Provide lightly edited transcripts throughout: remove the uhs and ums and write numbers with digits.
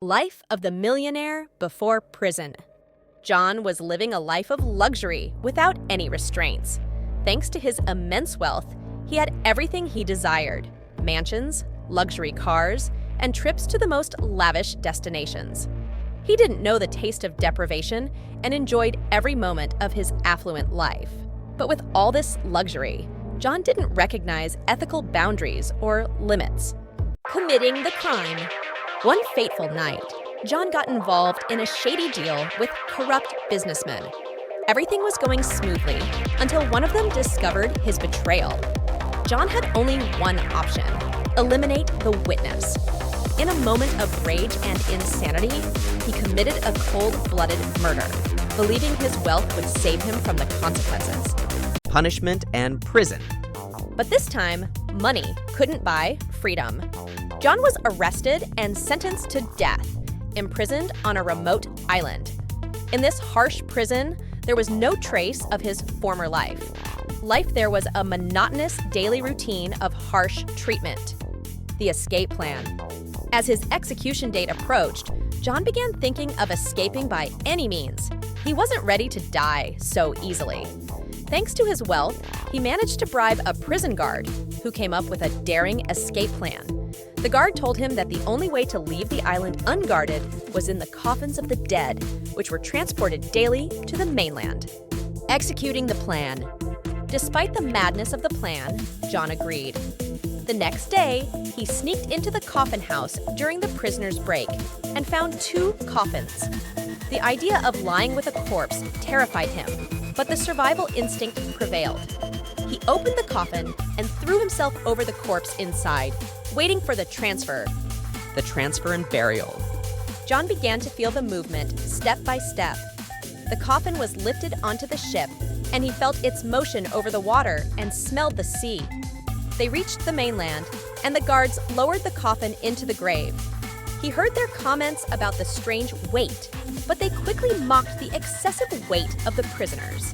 Life of the millionaire before prison. John was living a life of luxury without any restraints. Thanks to his immense wealth, he had everything he desired: mansions, luxury cars, and trips to the most lavish destinations. He didn't know the taste of deprivation and enjoyed every moment of his affluent life. But with all this luxury, John didn't recognize ethical boundaries or limits. Committing the crime. One fateful night, John got involved in a shady deal with corrupt businessmen. Everything was going smoothly until one of them discovered his betrayal. John had only one option: eliminate the witness. In a moment of rage and insanity, he committed a cold-blooded murder, believing his wealth would save him from the consequences. Punishment and prison. But this time, money couldn't buy freedom. John was arrested and sentenced to death, imprisoned on a remote island. In this harsh prison, there was no trace of his former life. Life there was a monotonous daily routine of harsh treatment. The escape plan. As his execution date approached, John began thinking of escaping by any means. He wasn't ready to die so easily. Thanks to his wealth, he managed to bribe a prison guard who came up with a daring escape plan. The guard told him that the only way to leave the island unguarded was in the coffins of the dead, which were transported daily to the mainland. Executing the plan. Despite the madness of the plan, John agreed. The next day, he sneaked into the coffin house during the prisoner's break and found 2 coffins. The idea of lying with a corpse terrified him, but the survival instinct prevailed. He opened the coffin and threw himself over the corpse inside, waiting for the transfer. The transfer and burial. John began to feel the movement step by step. The coffin was lifted onto the ship, and he felt its motion over the water and smelled the sea. They reached the mainland, and the guards lowered the coffin into the grave. He heard their comments about the strange weight, but they quickly mocked the excessive weight of the prisoners.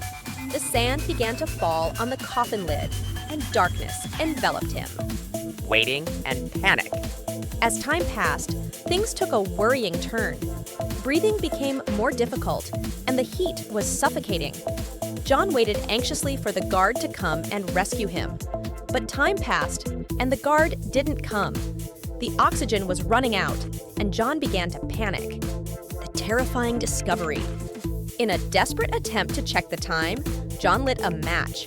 The sand began to fall on the coffin lid, and darkness enveloped him. Waiting and panic. As time passed, things took a worrying turn. Breathing became more difficult, and the heat was suffocating. John waited anxiously for the guard to come and rescue him. But time passed, and the guard didn't come. The oxygen was running out, and John began to panic. The terrifying discovery. In a desperate attempt to check the time, John lit a match.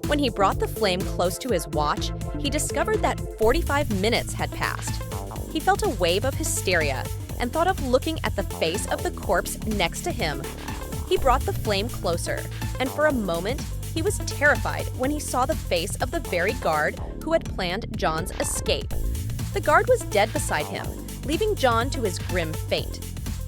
When he brought the flame close to his watch, he discovered that 45 minutes had passed. He felt a wave of hysteria and thought of looking at the face of the corpse next to him. He brought the flame closer, and for a moment, he was terrified when he saw the face of the very guard who had planned John's escape. The guard was dead beside him, leaving John to his grim fate.